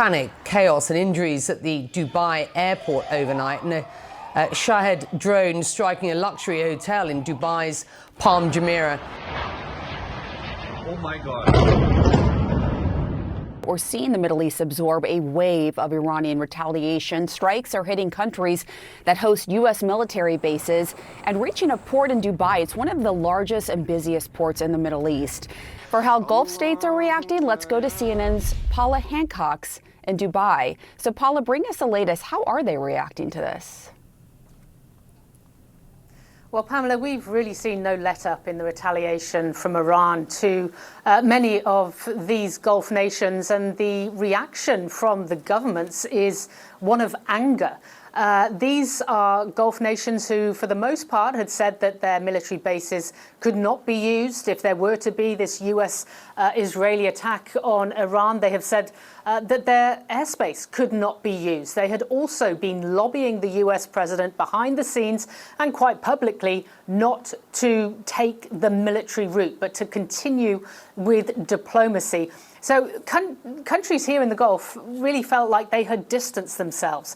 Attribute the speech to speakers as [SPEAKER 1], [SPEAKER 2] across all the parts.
[SPEAKER 1] panic, chaos and injuries at the Dubai airport overnight, and a Shahed drone striking a luxury hotel in Dubai's Palm Jumeirah.
[SPEAKER 2] Oh my God.
[SPEAKER 3] We're seeing the Middle East absorb a wave of Iranian retaliation. Strikes are hitting countries that host U.S. military bases and reaching a port in Dubai. It's one of the largest and busiest ports in the Middle East. For how Gulf states are reacting, let's go to CNN's Paula Hancock's in Dubai. So Paula, bring us the latest. How are they reacting to this?
[SPEAKER 4] Well, Pamela, we've really seen no let-up in the retaliation from Iran to many of these Gulf nations, and the reaction from the governments is one of anger. These are Gulf nations who, for the most part, had said that their military bases could not be used if there were to be this US-Israeli attack on Iran. They have said that their airspace could not be used. They had also been lobbying the US president behind the scenes and quite publicly not to take the military route, but to continue with diplomacy. So countries here in the Gulf really felt like they had distanced themselves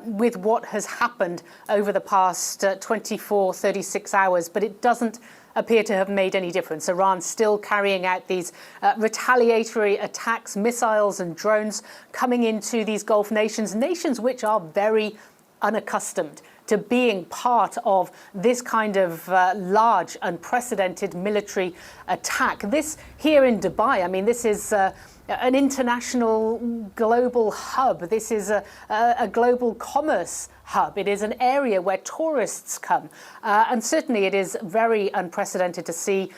[SPEAKER 4] with what has happened over the past 24, 36 hours, but it doesn't appear to have made any difference. Iran still carrying out these retaliatory attacks, missiles and drones coming into these Gulf nations, nations which are very unaccustomed to being part of this kind of large, unprecedented military attack. This here in Dubai, I mean, this is an international global hub. This is a global commerce hub. It is an area where tourists come. And certainly it is very unprecedented to see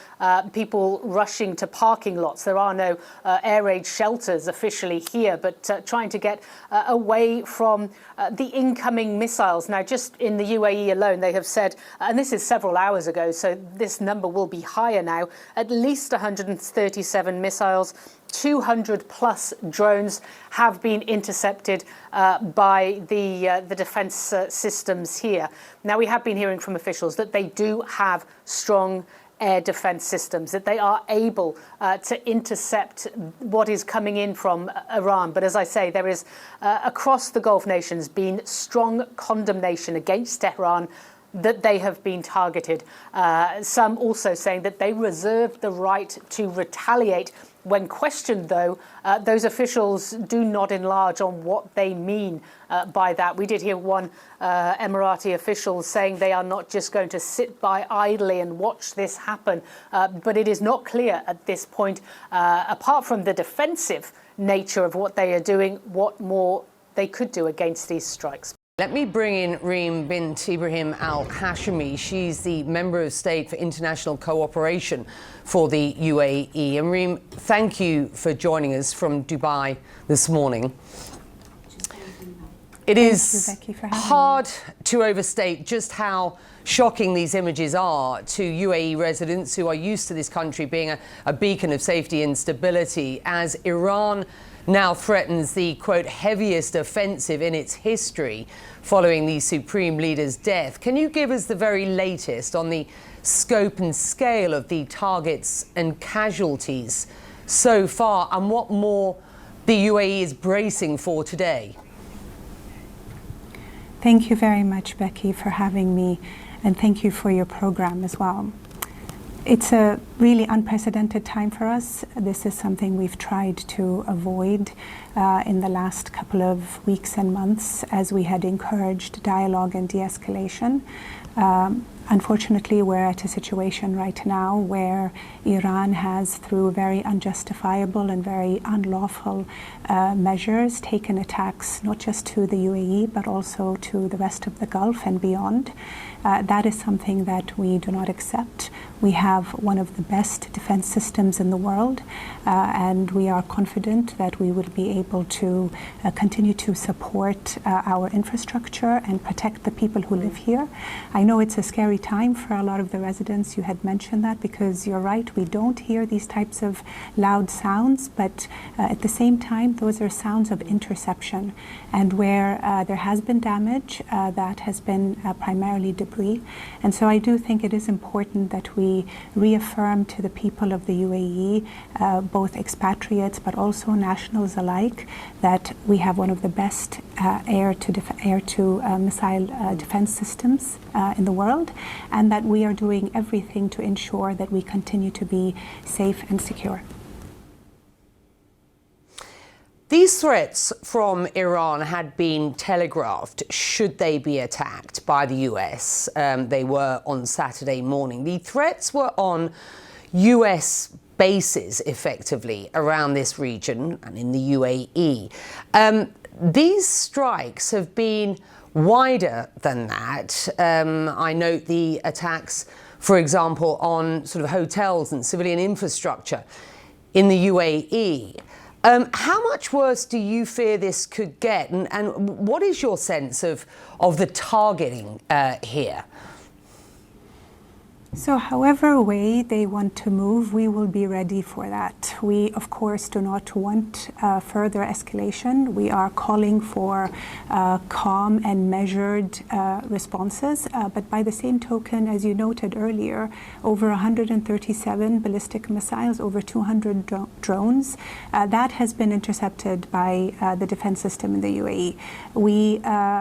[SPEAKER 4] people rushing to parking lots. There are no air raid shelters officially here, but trying to get away from the incoming missiles. Now, just in the UAE alone, they have said, and this is several hours ago, so this number will be higher now, at least 137 missiles, 200 plus drones have been intercepted by the defense systems here. Now, we have been hearing from officials that they do have strong air defense systems, that they are able to intercept what is coming in from Iran. But as I say, there is across the Gulf nations been strong condemnation against Tehran that they have been targeted. Some also saying that they reserve the right to retaliate. When questioned, though, those officials do not enlarge on what they mean by that. We did hear one Emirati official saying they are not just going to sit by idly and watch this happen. But it is not clear at this point, apart from the defensive nature of what they are doing, what more they could do against these strikes.
[SPEAKER 1] Let me bring in Reem bint Ibrahim Al-Hashimi. She's the Member of State for International Cooperation for the UAE. And Reem, thank you for joining us from Dubai this morning. It is hard to overstate just how shocking these images are to UAE residents who are used to this country being a beacon of safety and stability, as Iran now threatens the, quote, heaviest offensive in its history following the Supreme Leader's death. Can you give us the very latest on the scope and scale of the targets and casualties so far, and what more the UAE is bracing for today?
[SPEAKER 5] Thank you very much, Becky, for having me, and thank you for your program as well. It's a really unprecedented time for us. This is something we've tried to avoid in the last couple of weeks and months as we had encouraged dialogue and de-escalation. Unfortunately, we're at a situation right now where Iran has, through very unjustifiable and very unlawful measures, taken attacks not just to the UAE, but also to the rest of the Gulf and beyond. That is something that we do not accept. We have one of the best defense systems in the world, and we are confident that we will be able to continue to support our infrastructure and protect the people who live here. I know it's a scary scary time for a lot of the residents. You had mentioned that, because you're right, we don't hear these types of loud sounds, but at the same time, those are sounds of interception. And where there has been damage, that has been primarily debris. And so I do think it is important that we reaffirm to the people of the UAE, both expatriates but also nationals alike, that we have one of the best air-to-missile defense systems in the world, and that we are doing everything to ensure that we continue to be safe and secure.
[SPEAKER 1] These threats from Iran had been telegraphed should they be attacked by the US. They were on Saturday morning. The threats were on US bases, effectively, around this region and in the UAE. These strikes have been wider than that. I note the attacks, for example, on sort of hotels and civilian infrastructure in the UAE. How much worse do you fear this could get? And what is your sense of the targeting here?
[SPEAKER 5] So however way they want to move, we will be ready for that. We, of course, do not want further escalation. We are calling for calm and measured responses. But by the same token, as you noted earlier, over 137 ballistic missiles, over 200 drones, that has been intercepted by the defense system in the UAE.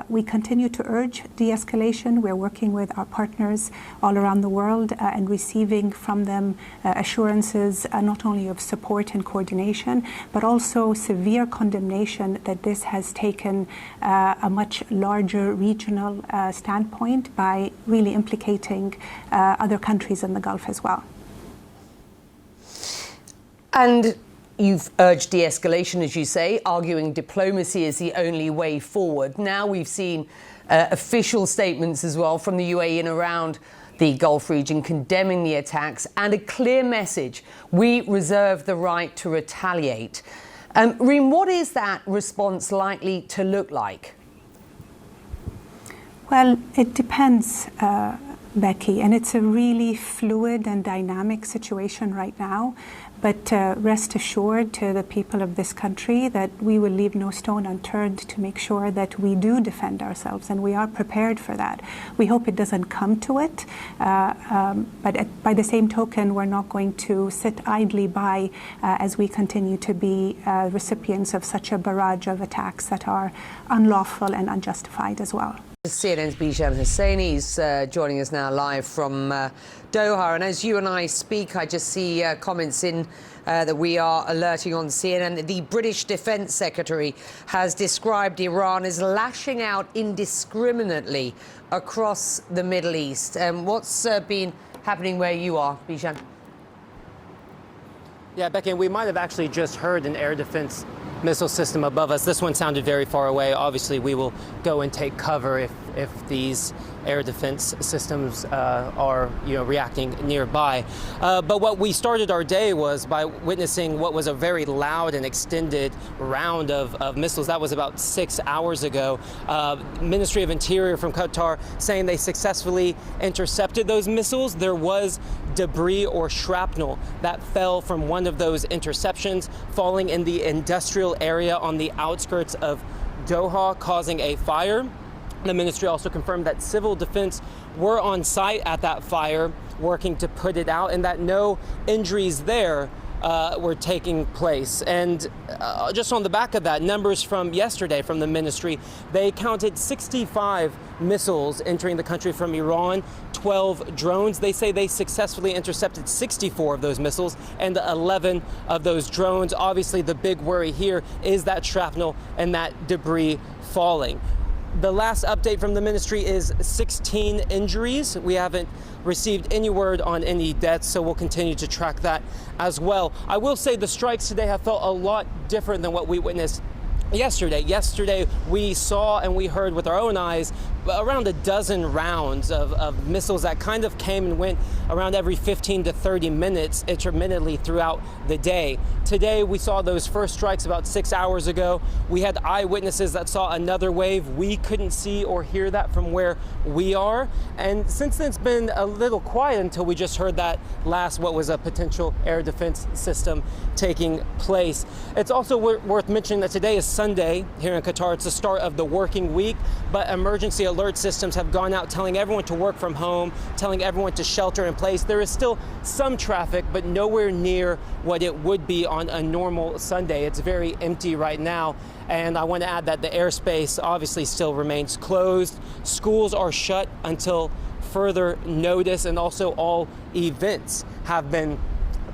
[SPEAKER 5] We continue to urge de-escalation. We're working with our partners all around the world and receiving from them assurances not only of support and coordination, but also severe condemnation that this has taken a much larger regional standpoint by really implicating other countries in the Gulf as well.
[SPEAKER 1] And you've urged de-escalation, as you say, arguing diplomacy is the only way forward. Now we've seen official statements as well from the UAE and around the Gulf region condemning the attacks, and a clear message: we reserve the right to retaliate. Reem, what is that response likely to look like?
[SPEAKER 5] Well, it depends, Becky, and it's a really fluid and dynamic situation right now. But rest assured to the people of this country that we will leave no stone unturned to make sure that we do defend ourselves, and we are prepared for that. We hope it doesn't come to it, but by the same token, we're not going to sit idly by as we continue to be recipients of such a barrage of attacks that are unlawful and unjustified as well.
[SPEAKER 1] CNN's Bijan Husseini is joining us now live from Doha. And as you and I speak, I just see comments in that we are alerting on CNN. The British Defence Secretary has described Iran as lashing out indiscriminately across the Middle East. What's been happening where you are, Bijan?
[SPEAKER 6] Yeah, Becky, we might have actually just heard an air defense missile system above us. This one sounded very far away. Obviously, we will go and take cover if these air defense systems are reacting nearby. But what we started our day was by witnessing what was a very loud and extended round of missiles. That was about 6 hours ago. Ministry of Interior from Qatar saying they successfully intercepted those missiles. There was debris or shrapnel that fell from one of those interceptions, falling in the industrial area on the outskirts of Doha, causing a fire. The ministry also confirmed that civil defense were on site at that fire, working to put it out, and that no injuries there were taking place. And just on the back of that, numbers from yesterday from the ministry, they counted 65 missiles entering the country from Iran, 12 drones. They say they successfully intercepted 64 of those missiles and 11 of those drones. Obviously, the big worry here is that shrapnel and that debris falling. The last update from the ministry is 16 injuries. We haven't received any word on any deaths, so we'll continue to track that as well. I will say the strikes today have felt a lot different than what we witnessed Yesterday, we saw and we heard with our own eyes around a dozen rounds of missiles that kind of came and went around every 15 to 30 minutes intermittently throughout the day. Today, we saw those first strikes about 6 hours ago. We had eyewitnesses that saw another wave. We couldn't see or hear that from where we are. And since then, it's been a little quiet until we just heard that last, what was a potential air defense system taking place. It's also worth mentioning that today is Sunday here in Qatar. It's the start of the working week, but emergency alert systems have gone out telling everyone to work from home, telling everyone to shelter in place. There is still some traffic, but nowhere near what it would be on a normal Sunday. It's very empty right now. And I want to add that the airspace obviously still remains closed. Schools are shut until further notice, and also all events have been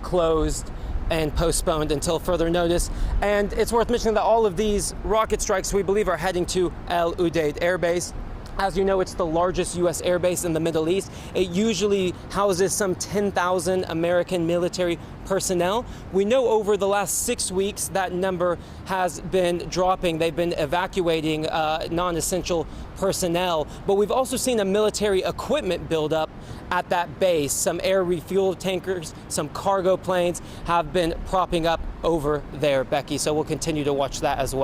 [SPEAKER 6] closed and postponed until further notice. And it's worth mentioning that all of these rocket strikes, we believe, are heading to Al Udeid Air Base. As you know, it's the largest U.S. air base in the Middle East. It usually houses some 10,000 American military personnel. We know over the last 6 weeks that number has been dropping. They've been evacuating non-essential personnel. But we've also seen a military equipment buildup at that base. Some air refuel tankers, some cargo planes have been propping up over there, Becky. So we'll continue to watch that as well.